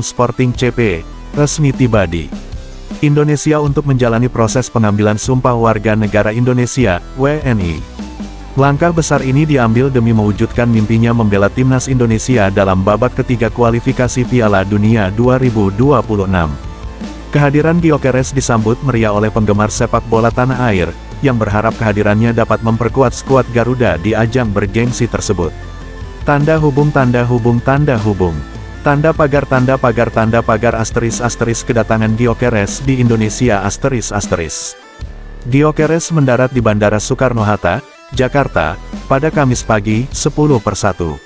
Sporting CP, resmi tiba di Indonesia untuk menjalani proses pengambilan sumpah warga negara Indonesia, WNI. Langkah besar ini diambil demi mewujudkan mimpinya membela timnas Indonesia dalam babak ketiga kualifikasi Piala Dunia 2026. Kehadiran Gyökeres disambut meriah oleh penggemar sepak bola tanah air, yang berharap kehadirannya dapat memperkuat skuad Garuda di ajang bergengsi tersebut. Tanda hubung tanda hubung tanda hubung. Tanda pagar asterisk kedatangan Gyökeres di Indonesia asterisk. Gyökeres mendarat di Bandara Soekarno-Hatta, Jakarta, pada Kamis pagi, 10:01.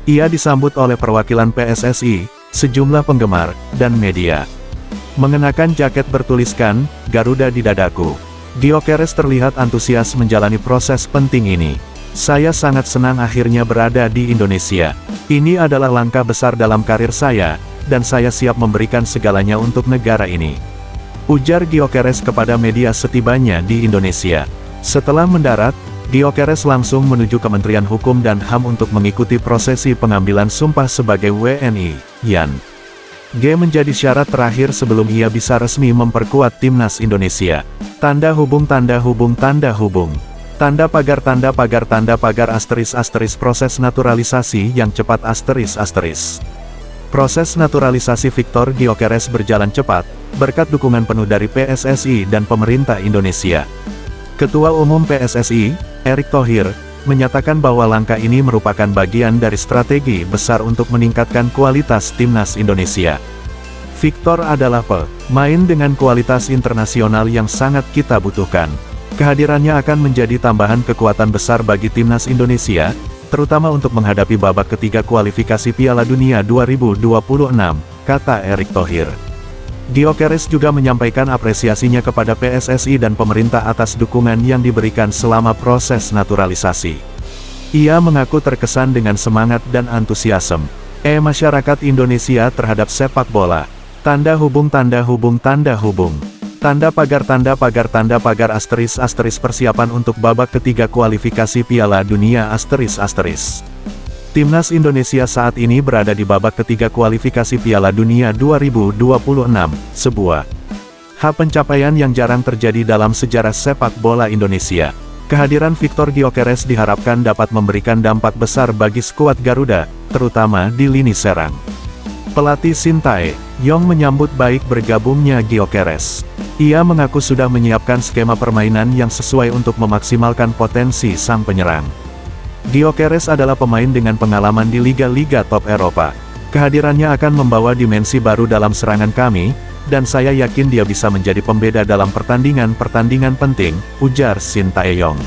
Ia disambut oleh perwakilan PSSI, sejumlah penggemar, dan media. Mengenakan jaket bertuliskan, Garuda di dadaku. Gyökeres terlihat antusias menjalani proses penting ini. Saya sangat senang akhirnya berada di Indonesia. Ini adalah langkah besar dalam karir saya, dan saya siap memberikan segalanya untuk negara ini. Ujar Gyökeres kepada media setibanya di Indonesia. Setelah mendarat, Gyökeres langsung menuju Kementerian Hukum dan HAM untuk mengikuti prosesi pengambilan sumpah sebagai WNI. Yan G menjadi syarat terakhir sebelum ia bisa resmi memperkuat timnas Indonesia. Tanda hubung tanda hubung tanda hubung. Tanda pagar asterisk proses naturalisasi yang cepat asterisk. Proses naturalisasi Victor Gyökeres berjalan cepat, berkat dukungan penuh dari PSSI dan pemerintah Indonesia. Ketua Umum PSSI, Erick Thohir, menyatakan bahwa langkah ini merupakan bagian dari strategi besar untuk meningkatkan kualitas timnas Indonesia. Victor adalah pemain dengan kualitas internasional yang sangat kita butuhkan. Kehadirannya akan menjadi tambahan kekuatan besar bagi timnas Indonesia, terutama untuk menghadapi babak ketiga kualifikasi Piala Dunia 2026, kata Erick Thohir. Gyökeres juga menyampaikan apresiasinya kepada PSSI dan pemerintah atas dukungan yang diberikan selama proses naturalisasi. Ia mengaku terkesan dengan semangat dan antusiasme masyarakat Indonesia terhadap sepak bola. Tanda hubung tanda hubung tanda hubung. Tanda pagar asterisk persiapan untuk babak ketiga kualifikasi Piala Dunia asterisk. Timnas Indonesia saat ini berada di babak ketiga kualifikasi Piala Dunia 2026, sebuah pencapaian yang jarang terjadi dalam sejarah sepak bola Indonesia. Kehadiran Victor Gyökeres diharapkan dapat memberikan dampak besar bagi skuad Garuda, terutama di lini serang. Pelatih Shin Tae-yong menyambut baik bergabungnya Gyökeres. Ia mengaku sudah menyiapkan skema permainan yang sesuai untuk memaksimalkan potensi sang penyerang. Gyökeres adalah pemain dengan pengalaman di liga-liga top Eropa. Kehadirannya akan membawa dimensi baru dalam serangan kami, dan saya yakin dia bisa menjadi pembeda dalam pertandingan-pertandingan penting, ujar Shin Tae-yong.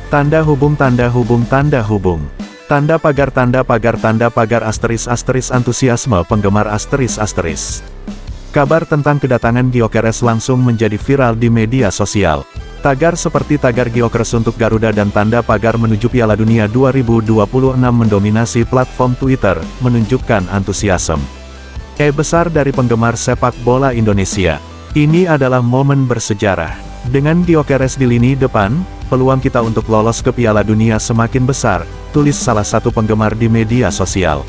Tanda hubung tanda hubung tanda hubung. Tanda pagar asterisk antusiasme penggemar asterisk. Kabar tentang kedatangan Gyökeres langsung menjadi viral di media sosial. Tagar seperti tagar Gyökeres untuk Garuda dan tanda pagar menuju Piala Dunia 2026 mendominasi platform Twitter, menunjukkan antusiasme besar dari penggemar sepak bola Indonesia. Ini adalah momen bersejarah. Dengan Gyökeres di lini depan, peluang kita untuk lolos ke Piala Dunia semakin besar, tulis salah satu penggemar di media sosial.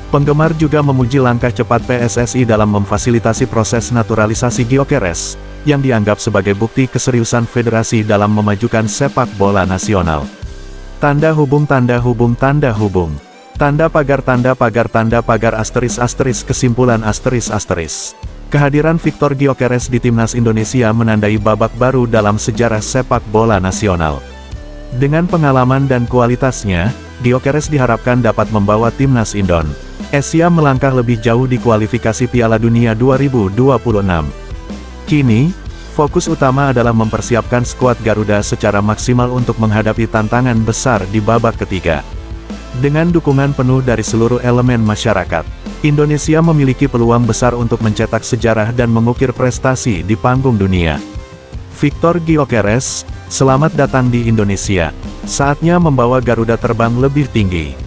Penggemar juga memuji langkah cepat PSSI dalam memfasilitasi proses naturalisasi Gyökeres, yang dianggap sebagai bukti keseriusan federasi dalam memajukan sepak bola nasional. Tanda hubung tanda hubung tanda hubung. Tanda pagar asterisk kesimpulan asterisk. Kehadiran Victor Gyökeres di timnas Indonesia menandai babak baru dalam sejarah sepak bola nasional. Dengan pengalaman dan kualitasnya, Gyökeres diharapkan dapat membawa timnas Indonesia melangkah lebih jauh di kualifikasi Piala Dunia 2026. Kini, fokus utama adalah mempersiapkan skuad Garuda secara maksimal untuk menghadapi tantangan besar di babak ketiga. Dengan dukungan penuh dari seluruh elemen masyarakat, Indonesia memiliki peluang besar untuk mencetak sejarah dan mengukir prestasi di panggung dunia. Victor Gyökeres, selamat datang di Indonesia. Saatnya membawa Garuda terbang lebih tinggi.